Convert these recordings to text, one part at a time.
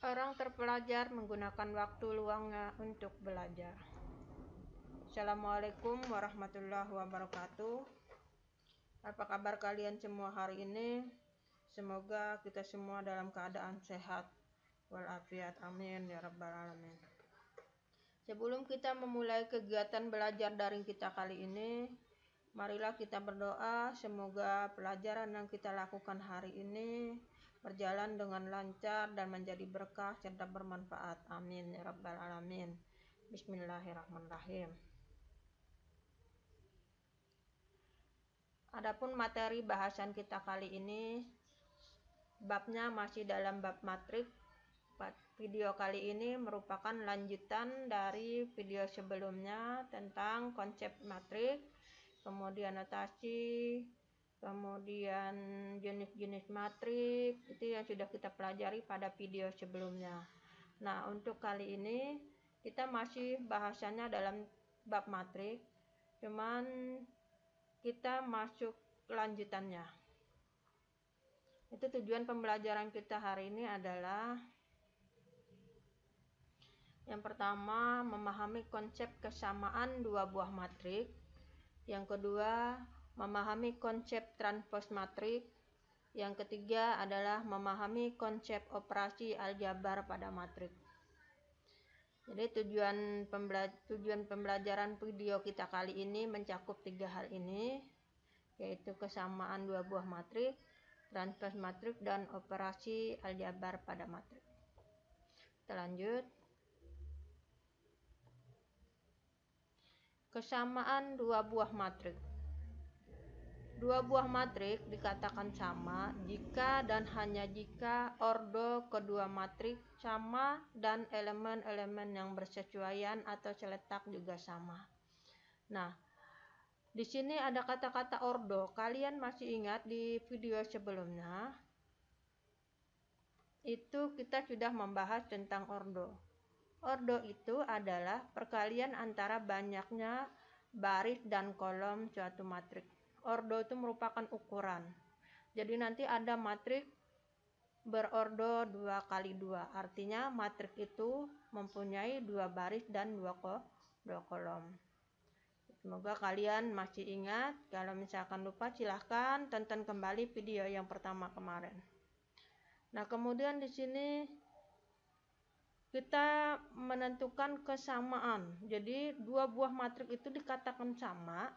Orang terpelajar menggunakan waktu luangnya untuk belajar. Assalamualaikum warahmatullahi wabarakatuh. Apa kabar kalian semua hari ini? Semoga kita semua dalam keadaan sehat walafiat. Amin ya rabbal alamin. Sebelum kita memulai kegiatan belajar daring kita kali ini, marilah kita berdoa semoga pelajaran yang kita lakukan hari ini berjalan dengan lancar dan menjadi berkah serta bermanfaat. Amin ya rabbal alamin. Bismillahirrahmanirrahim. Adapun materi bahasan kita kali ini, babnya masih dalam bab matrik. Video kali ini merupakan lanjutan dari video sebelumnya tentang konsep matrik, kemudian notasi, kemudian jenis-jenis matrik, itu yang sudah kita pelajari pada video sebelumnya. Nah, untuk kali ini kita masih bahasannya dalam bab matrik, cuman kita masuk lanjutannya. Itu tujuan pembelajaran kita hari ini adalah yang pertama, memahami konsep kesamaan dua buah matrik. Yang kedua, memahami konsep transpose matrik. Yang ketiga adalah memahami konsep operasi aljabar pada matrik. Jadi tujuan pembelajaran video kita kali ini mencakup 3 hal ini, yaitu kesamaan dua buah matrik, transpose matrik, dan operasi aljabar pada matrik. Kita lanjut. Kesamaan dua buah matrik. Dua buah matrik dikatakan sama jika dan hanya jika ordo kedua matrik sama dan elemen-elemen yang bersesuaian atau seletak juga sama. Nah, di sini ada kata-kata ordo. Kalian masih ingat di video sebelumnya? Itu kita sudah membahas tentang ordo. Ordo itu adalah perkalian antara banyaknya baris dan kolom suatu matrik. Ordo itu merupakan ukuran. Jadi nanti ada matrik berordo 2x2. Artinya matrik itu mempunyai 2 baris dan 2 kolom. Semoga kalian masih ingat. Kalau misalkan lupa, silahkan tonton kembali video yang pertama kemarin. Nah, kemudian di sini kita menentukan kesamaan. Jadi dua buah matrik itu dikatakan sama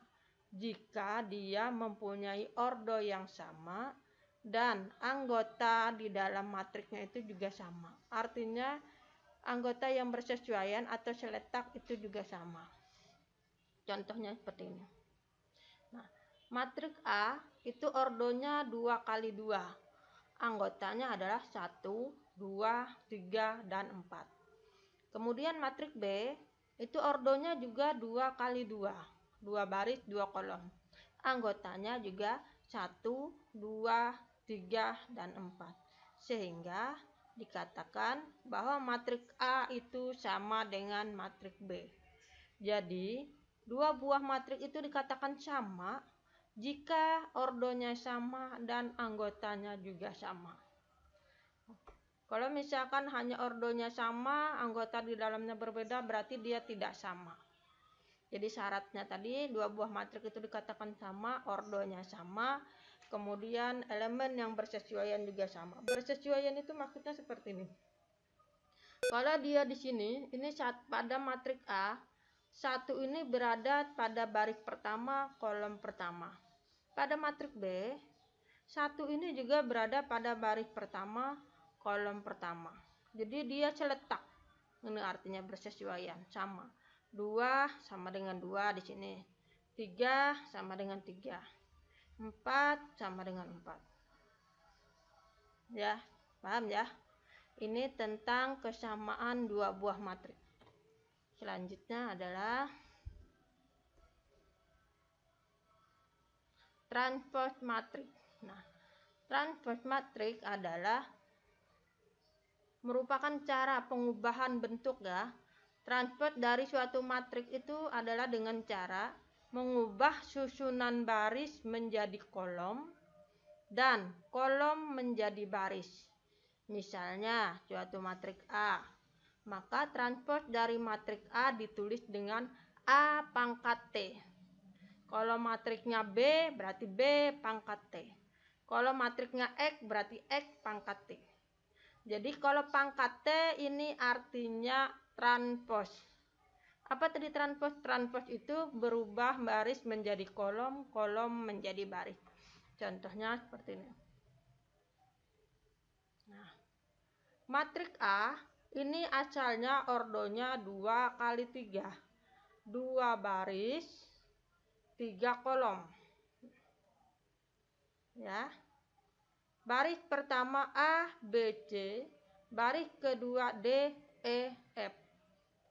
jika dia mempunyai ordo yang sama dan anggota di dalam matriknya itu juga sama. Artinya anggota yang bersesuaian atau seletak itu juga sama. Contohnya seperti ini. Nah, matrik A itu ordonya 2x2. Anggotanya adalah 1, 2, 3, dan 4. Kemudian matrik B itu ordonya juga 2x2. 2 baris, 2 kolom. Anggotanya juga 1, 2, 3, dan 4. Sehingga dikatakan bahwa matrik A itu sama dengan matrik B. Jadi, dua buah matrik itu dikatakan sama jika ordonya sama dan anggotanya juga sama. Kalau misalkan hanya ordonya sama, anggota di dalamnya berbeda, berarti dia tidak sama. Jadi syaratnya tadi dua buah matrik itu dikatakan sama, ordonya sama, kemudian elemen yang bersesuaian juga sama. Bersesuaian itu maksudnya seperti ini. Kalau dia di sini, ini pada matrik A, 1 ini berada pada baris pertama, kolom pertama. Pada matrik B, 1 ini juga berada pada baris pertama, kolom pertama. Jadi dia seletak. Ini artinya bersesuaian, sama. 2 sama dengan 2 di sini. 3 sama dengan 3. 4 sama dengan 4. Ya, paham ya? Ini tentang kesamaan dua buah matrik. Selanjutnya adalah transpose matrik. Nah, transpose matrik adalah merupakan cara pengubahan bentuk ya. Transpose dari suatu matrik itu adalah dengan cara mengubah susunan baris menjadi kolom dan kolom menjadi baris. Misalnya suatu matrik A, maka transpose dari matrik A ditulis dengan A pangkat T. Kalau matriknya B berarti B pangkat T. Kalau matriknya X berarti X pangkat T. Jadi kalau pangkat T ini artinya transpose. Apa tadi transpose? Transpose itu berubah baris menjadi kolom, kolom menjadi baris. Contohnya seperti ini. Nah, matrik A ini asalnya ordonya 2 kali 3. 2 baris, 3 kolom. Ya. Baris pertama A, B, C. Baris kedua D, E, F.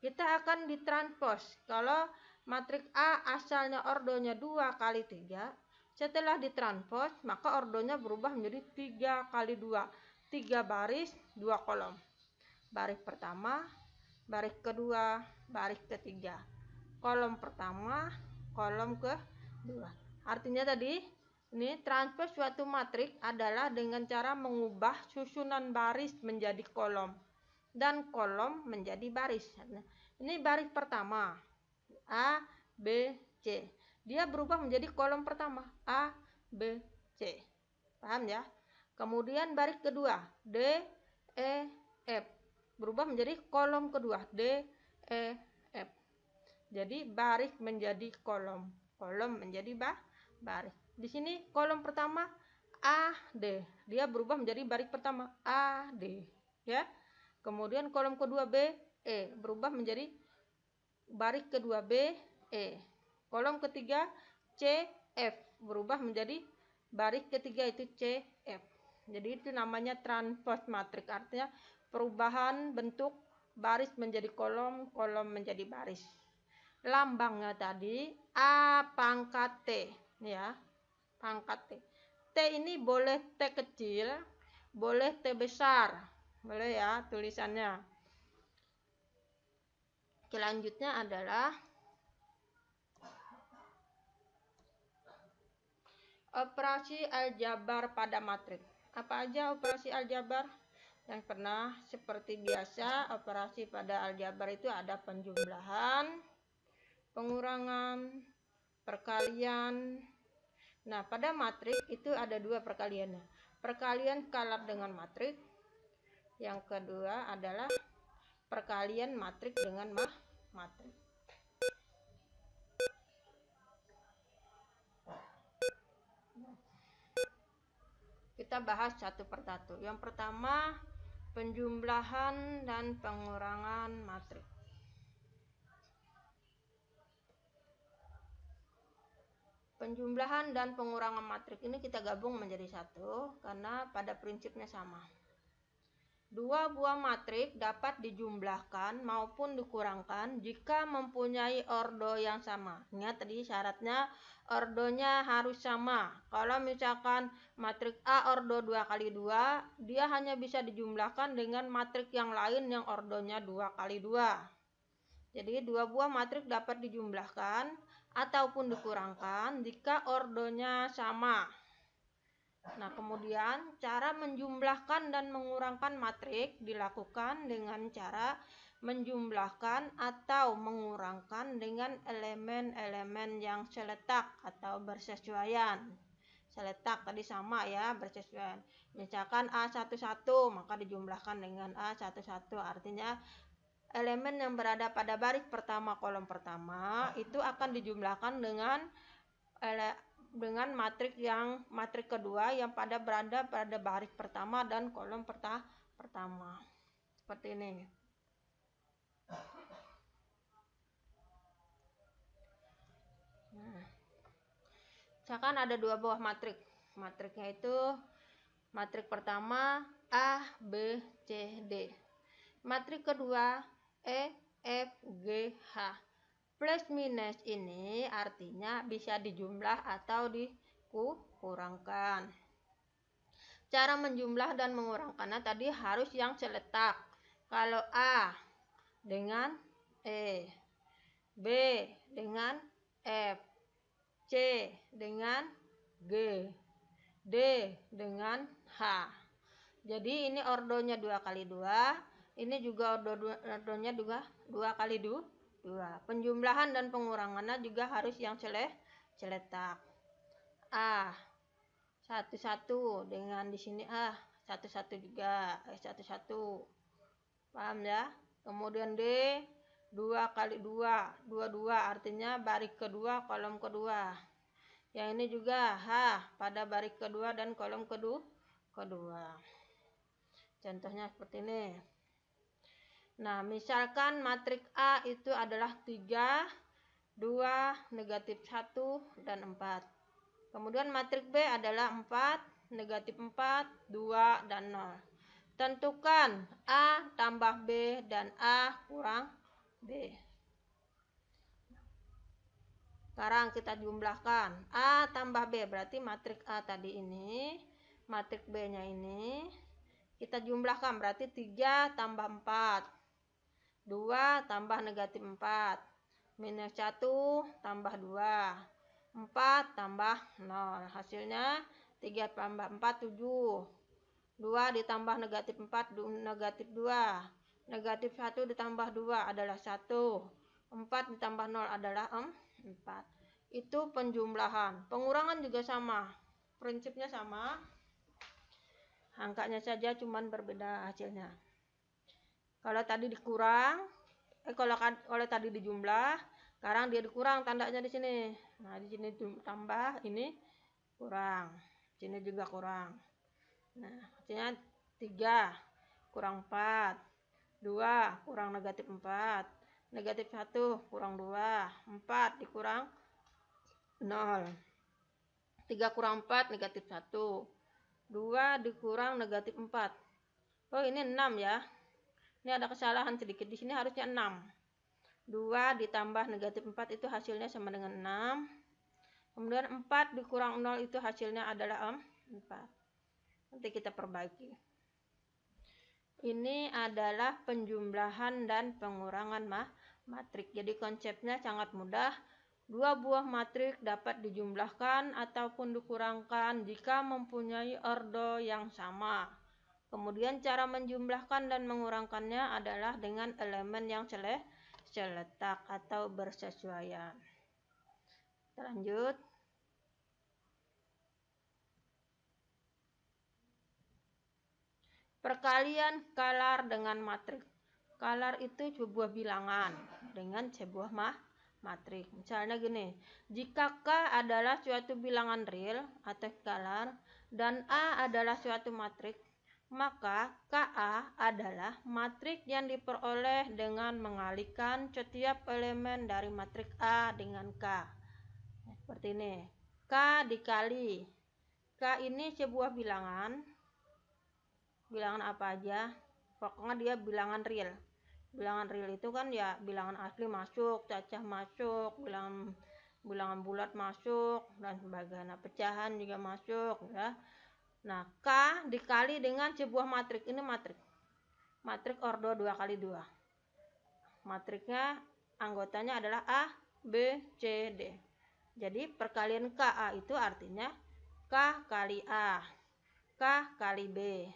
Kita akan ditranspos. Kalau matrik A asalnya ordonya 2 kali 3, setelah ditranspos maka ordonya berubah menjadi 3 kali 2. 3 baris, 2 kolom. Baris pertama, baris kedua, baris ketiga. Kolom pertama, kolom kedua. Artinya tadi, ini transpos suatu matrik adalah dengan cara mengubah susunan baris menjadi kolom dan kolom menjadi baris. Ini baris pertama, A, B, C. Dia berubah menjadi kolom pertama, A, B, C. Paham ya? Kemudian baris kedua, D, E, F. Berubah menjadi kolom kedua, D, E, F. Jadi baris menjadi kolom, kolom menjadi baris. Di sini kolom pertama A, D. Dia berubah menjadi baris pertama A, D. Ya. Kemudian kolom kedua B, E. Berubah menjadi baris kedua B, E. Kolom ketiga C, F. Berubah menjadi baris ketiga itu C, F. Jadi itu namanya transpose matrik. Artinya perubahan bentuk baris menjadi kolom, kolom menjadi baris. Lambangnya tadi A pangkat T, ya, pangkat T. T ini boleh T kecil, boleh T besar, boleh ya tulisannya. Selanjutnya adalah operasi aljabar pada matrik. Apa aja operasi aljabar? Yang pernah seperti biasa, operasi pada aljabar itu ada penjumlahan, pengurangan, perkalian. Nah, pada matrik itu ada 2 perkaliannya. Perkalian skalar dengan matrik. Yang kedua adalah perkalian matrik dengan matrik. Kita bahas satu persatu. Yang pertama, penjumlahan dan pengurangan matrik. Penjumlahan dan pengurangan matrik ini kita gabung menjadi satu karena pada prinsipnya sama. 2 buah matrik dapat dijumlahkan maupun dikurangkan jika mempunyai ordo yang sama. Ingat tadi syaratnya ordonya harus sama. Kalau misalkan matrik A ordo 2 kali 2, dia hanya bisa dijumlahkan dengan matrik yang lain yang ordonya 2 kali 2. Jadi 2 buah matrik dapat dijumlahkan ataupun dikurangkan jika ordonya sama. Nah, kemudian cara menjumlahkan dan mengurangkan matrik dilakukan dengan cara menjumlahkan atau mengurangkan dengan elemen-elemen yang seletak atau bersesuaian. Seletak tadi sama ya, bersesuaian. Misalkan A11 maka dijumlahkan dengan A11, artinya elemen yang berada pada baris pertama kolom pertama itu akan dijumlahkan dengan matrik kedua yang berada pada baris pertama dan kolom pertama. Seperti ini. Nah, misalkan ada 2 buah matrik. Matriknya itu matrik pertama A, B, C, D. Matrik kedua E, F, G, H. Plus minus ini artinya bisa dijumlah atau dikurangkan. Cara menjumlah dan mengurangkannya tadi harus yang seletak. Kalau A dengan E, B dengan F, C dengan G, D dengan H. Jadi ini ordonya 2 kali 2, ini juga ordonya 2 kali 2. Penjumlahan dan pengurangannya juga harus yang celetak. A 11 dengan di sini A 11 juga, 11. Paham ya? Kemudian D 2 kali 2, 22 artinya baris kedua, kolom kedua. Yang ini juga H pada baris kedua dan kolom kedua. Contohnya seperti ini. Nah, misalkan matriks A itu adalah 3, 2, negatif 1, dan 4. Kemudian matriks B adalah 4, negatif 4, 2, dan 0. Tentukan A tambah B dan A kurang B. Sekarang kita jumlahkan. A tambah B berarti matriks A tadi ini, matriks B-nya ini. Kita jumlahkan berarti 3 tambah 4. 2 tambah negatif 4. Minus 1 tambah 2. 4 tambah 0. Hasilnya 3 tambah 4, 7. 2 ditambah negatif 4, negatif 2. Negatif 1 ditambah 2 adalah 1. 4 ditambah 0 adalah 4. Itu penjumlahan. Pengurangan juga sama. Prinsipnya sama. Angkanya saja cuman berbeda hasilnya. Kalau tadi dikurang, kalau tadi dijumlah, sekarang dia dikurang tandanya di sini. Nah, di sini tambah, ini kurang. Sini juga kurang. Nah, hasilnya 3 kurang 4, 2 kurang negatif 4, negatif 1 kurang 2, 4 dikurang 0. 3 kurang 4 negatif 1. 2 dikurang negatif 4. Oh, ini 6 ya. Ini ada kesalahan sedikit. Di sini harusnya 6. 2 ditambah negatif 4 itu hasilnya sama dengan 6. Kemudian 4 dikurang 0 itu hasilnya adalah 4. Nanti kita perbaiki. Ini adalah penjumlahan dan pengurangan matriks. Jadi konsepnya sangat mudah. 2 buah matriks dapat dijumlahkan ataupun dikurangkan jika mempunyai ordo yang sama. Kemudian cara menjumlahkan dan mengurangkannya adalah dengan elemen yang seletak atau bersesuaian. Kita lanjut. Perkalian skalar dengan matriks. Skalar itu sebuah bilangan dengan sebuah matriks. Misalnya gini, jika K adalah suatu bilangan real atau skalar dan A adalah suatu matriks, maka KA adalah matriks yang diperoleh dengan mengalihkan setiap elemen dari matriks A dengan K. Seperti ini. K dikali. K ini sebuah bilangan. Bilangan apa aja? Pokoknya dia bilangan real. Bilangan real itu kan ya bilangan asli masuk, cacah masuk, bilangan bulat masuk, dan sebagainya. Pecahan juga masuk ya. Nah, K dikali dengan sebuah matriks. Ini matriks. Matriks ordo 2 kali 2. Matriksnya anggotanya adalah A, B, C, D. Jadi perkalian KA itu artinya K kali A, K kali B,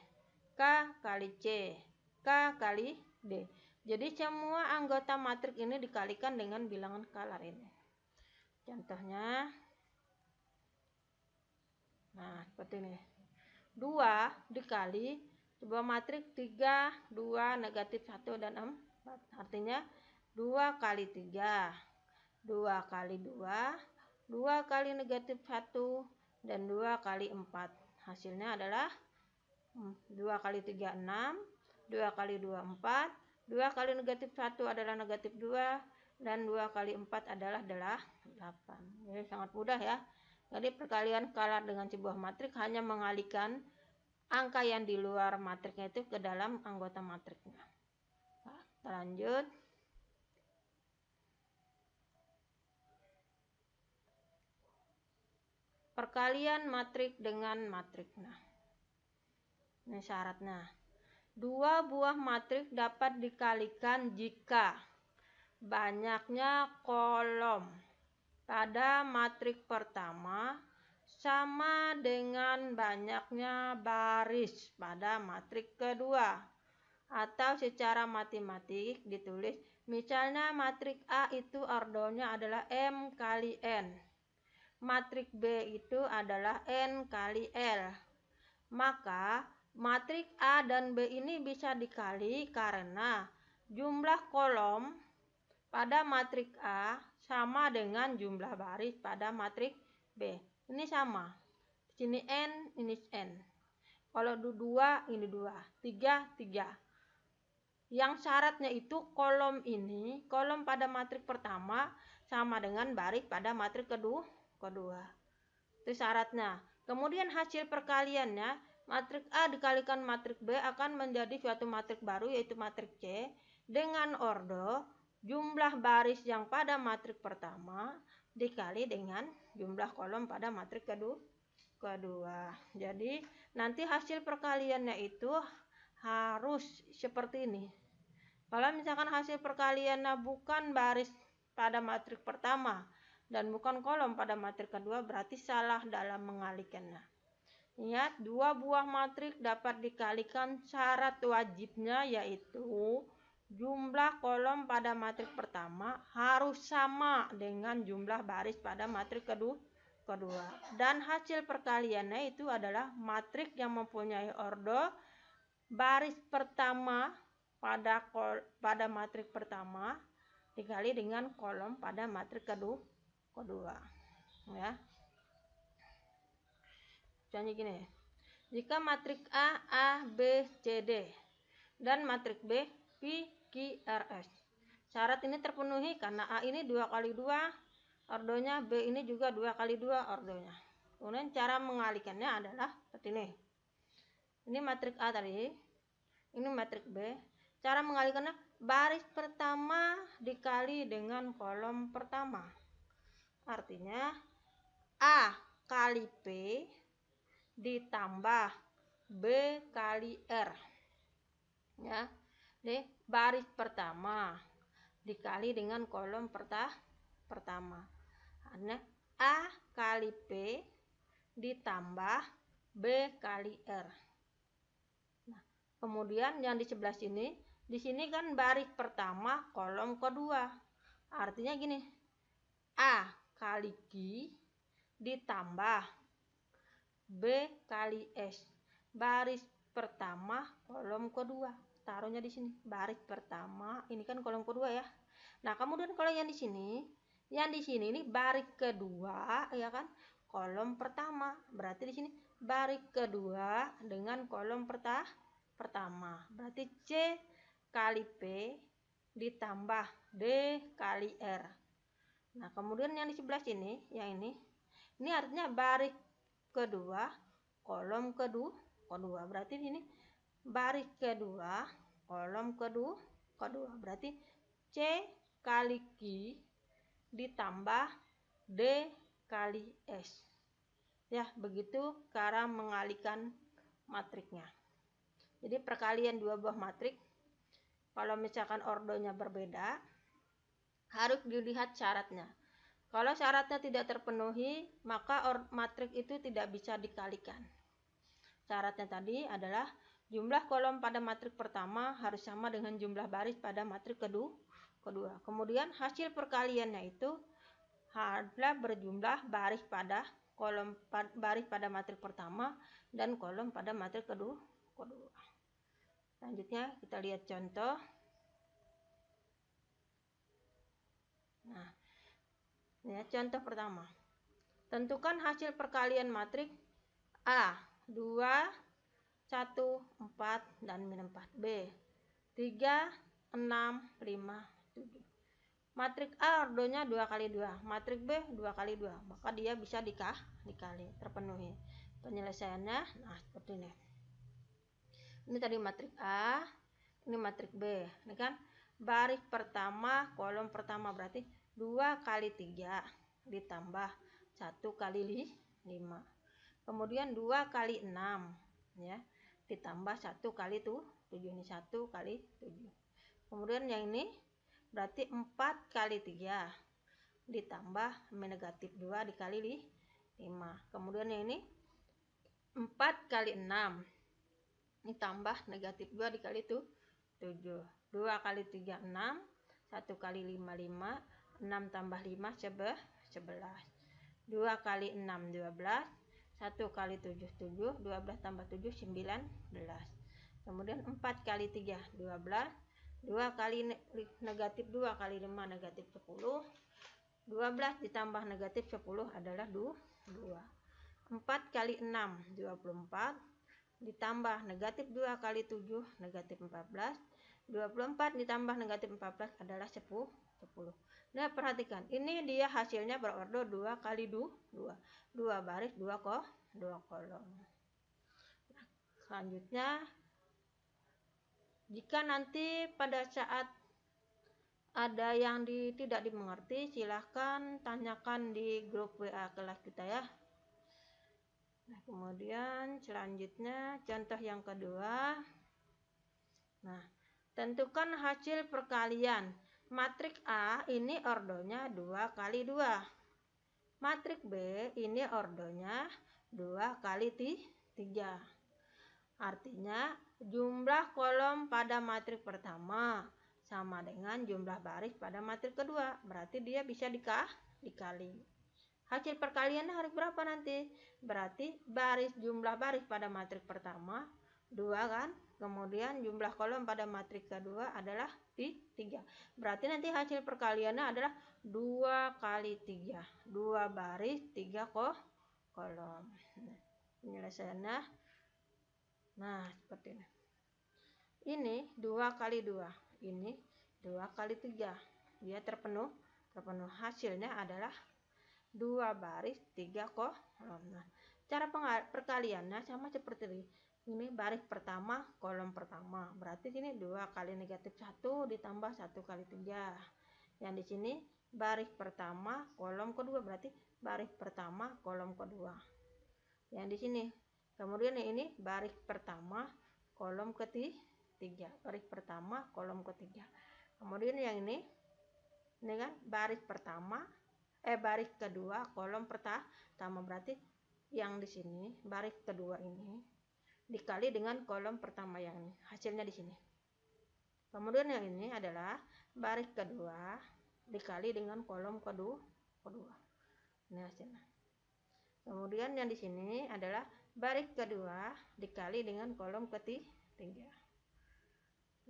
K kali C, K kali D. Jadi semua anggota matriks ini dikalikan dengan bilangan skalar ini. Contohnya, nah seperti ini. 2 dikali sebuah matriks 3, 2, negatif 1, dan 4. Artinya 2 kali 3, 2 kali 2, 2 kali negatif 1, dan 2 kali 4. Hasilnya adalah 2 kali 3, 6, 2 kali 2, 4, 2 kali negatif 1 adalah negatif 2, dan 2 kali 4 adalah 8. Jadi sangat mudah ya. Jadi perkalian skalar dengan sebuah matriks hanya mengalihkan angka yang di luar matriksnya itu ke dalam anggota matriksnya. Nah, kita lanjut. Perkalian matriks dengan matriks. Nah, ini syaratnya. 2 buah matriks dapat dikalikan jika banyaknya kolom pada matriks pertama sama dengan banyaknya baris pada matrik kedua. Atau secara matematik ditulis, misalnya matrik A itu ordonya adalah M kali N. Matrik B itu adalah N kali L. Maka matrik A dan B ini bisa dikali karena jumlah kolom pada matrik A sama dengan jumlah baris pada matrik B. Ini sama. Sini N, ini N. Kalau 2, ini 2. 3, 3. Yang syaratnya itu kolom ini, kolom pada matrik pertama sama dengan baris pada matrik kedua. Itu syaratnya. Kemudian hasil perkaliannya, matrik A dikalikan matrik B akan menjadi suatu matrik baru, yaitu matrik C dengan ordo jumlah baris yang pada matrik pertama dikali dengan jumlah kolom pada matrik kedua. Jadi nanti hasil perkaliannya itu harus seperti ini. Kalau misalkan hasil perkaliannya bukan baris pada matrik pertama dan bukan kolom pada matrik kedua, berarti salah dalam mengalikannya. Ingat, dua buah matrik dapat dikalikan, syarat wajibnya yaitu jumlah kolom pada matrik pertama harus sama dengan jumlah baris pada matrik kedua. Dan hasil perkaliannya itu adalah matrik yang mempunyai ordo baris pertama pada matrik pertama dikali dengan kolom pada matrik kedua. Ya. Contohnya gini. Jika matrik A, B, C, D dan matrik B, P, Q, R, S. Syarat ini terpenuhi karena A ini 2 kali 2 ordonya, B ini juga 2 kali 2 ordonya. Kemudian cara mengalikannya adalah seperti ini. Ini matrik A tadi, ini matrik B. Cara mengalikannya, baris pertama dikali dengan kolom pertama. Artinya A kali P ditambah B kali R. Ya. Jadi baris pertama dikali dengan kolom pertama. Artinya A kali P ditambah B kali R. Nah, kemudian yang di sebelah sini, di sini kan baris pertama kolom kedua. Artinya gini, A kali Q ditambah B kali S. Baris pertama kolom kedua. Taruhnya di sini. Baris pertama, ini kan kolom kedua ya. Nah, kemudian kalau yang di sini ini baris kedua ya kan? Kolom pertama. Berarti di sini baris kedua dengan kolom pertama. Berarti C kali P ditambah D kali R. Nah, kemudian yang di sebelah sini, yang ini artinya baris kedua, kolom kedua. Berarti ini baris kedua, kolom kedua. Berarti C kali Q ditambah D kali S. Ya, begitu cara mengalikan matriknya. Jadi perkalian dua buah matrik, kalau misalkan ordonya berbeda, harus dilihat syaratnya. Kalau syaratnya tidak terpenuhi, maka matrik itu tidak bisa dikalikan. Syaratnya tadi adalah jumlah kolom pada matrik pertama harus sama dengan jumlah baris pada matrik kedua. Kemudian hasil perkaliannya itu adalah berjumlah baris pada matrik pertama dan kolom pada matrik kedua. Selanjutnya kita lihat contoh. Nah, ya, contoh pertama. Tentukan hasil perkalian matrik A 2, 1, 4 dan min 4. B 3, 6, 5, 7. Matrik A ordonya 2 kali 2, matrik B 2 kali 2, maka dia bisa dikali, terpenuhi. Penyelesaiannya nah seperti ini. Ini tadi matrik A, ini matrik B. Ini kan baris pertama, kolom pertama, berarti 2 kali 3 ditambah 1 kali 5. Kemudian 2 kali 6 ya, ditambah 1 kali 7. Ini 1 kali 7. Kemudian yang ini berarti 4 kali 3 ditambah negatif 2 dikali 5. Kemudian yang ini 4 kali 6. Ini tambah negatif 2 dikali itu 7. 2 kali 3 6. 1 kali 5 5. 6 tambah 5 11. 2 kali 6 12. 1 kali 7 7. 12 tambah 7 19. Kemudian 4 kali 3 12. 2 kali negatif 2 kali 5 negatif 10. 12 ditambah negatif 10 adalah 2. 4 kali 6 24. Ditambah negatif 2 kali 7 negatif 14. 24 ditambah negatif 14 adalah 10. Nah, perhatikan, ini dia hasilnya berordo 2 kali 2. 2 baris 2 kolom. Selanjutnya, jika nanti pada saat ada yang tidak dimengerti, silahkan tanyakan di grup WA kelas kita ya. Nah, kemudian selanjutnya contoh yang kedua. Nah, tentukan hasil perkalian. Matriks A ini ordonya 2 kali 2. Matriks B ini ordonya 2 kali 3. Artinya jumlah kolom pada matriks pertama sama dengan jumlah baris pada matriks kedua. Berarti dia bisa dikali. Hasil perkaliannya harus berapa nanti? Berarti jumlah baris pada matriks pertama 2 kan? Kemudian jumlah kolom pada matriks kedua adalah 3. Berarti nanti hasil perkaliannya adalah 2 kali 3. 2 baris 3 kolom. Nah, penyelesaiannya. Nah, seperti ini. Ini 2 kali 2. Ini 2 kali 3. Dia terpenuh. Hasilnya adalah 2 baris 3 kolom. Nah, cara perkaliannya sama seperti ini. Ini baris pertama, kolom pertama. Berarti sini 2 kali negatif 1 ditambah 1 kali 3. Yang di sini baris pertama, kolom kedua. Berarti baris pertama, kolom kedua. Yang di sini. Kemudian ini baris pertama, kolom ketiga. Baris pertama, kolom ketiga. Kemudian yang ini kan baris pertama, baris kedua, kolom pertama. Berarti yang di sini baris kedua ini dikali dengan kolom pertama yang ini. Hasilnya di sini. Kemudian yang ini adalah baris kedua dikali dengan kolom kedua. Ini hasilnya. Kemudian yang di sini adalah baris kedua dikali dengan kolom ketiga.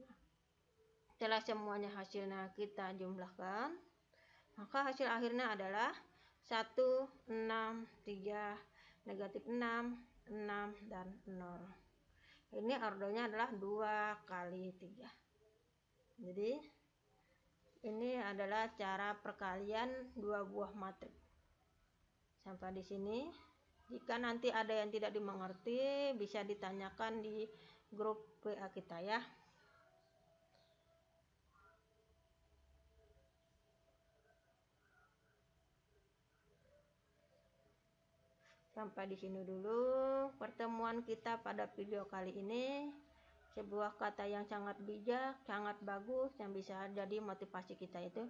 Nah, setelah semuanya hasilnya kita jumlahkan, maka hasil akhirnya adalah 1, 6, 3, negatif 6, 6, dan 0. Ini ordonya adalah 2 kali 3. Jadi ini adalah cara perkalian dua buah matriks. Sampai di sini. Jika nanti ada yang tidak dimengerti, bisa ditanyakan di grup WA kita ya. Sampai di sini dulu pertemuan kita pada video kali ini. Sebuah kata yang sangat bijak, sangat bagus, yang bisa jadi motivasi kita itu,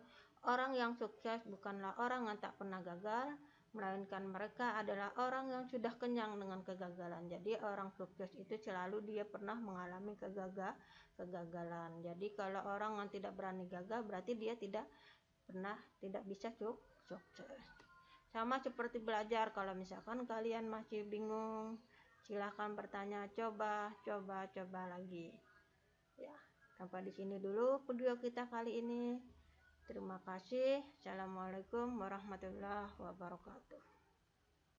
orang yang sukses bukanlah orang yang tak pernah gagal, melainkan mereka adalah orang yang sudah kenyang dengan kegagalan. Jadi orang sukses itu selalu dia pernah mengalami kegagalan. Jadi kalau orang yang tidak berani gagal, berarti dia tidak bisa sukses. Sama seperti belajar, kalau misalkan kalian masih bingung, silahkan bertanya, coba lagi. Ya, sampai di sini dulu video kita kali ini. Terima kasih. Assalamualaikum warahmatullahi wabarakatuh.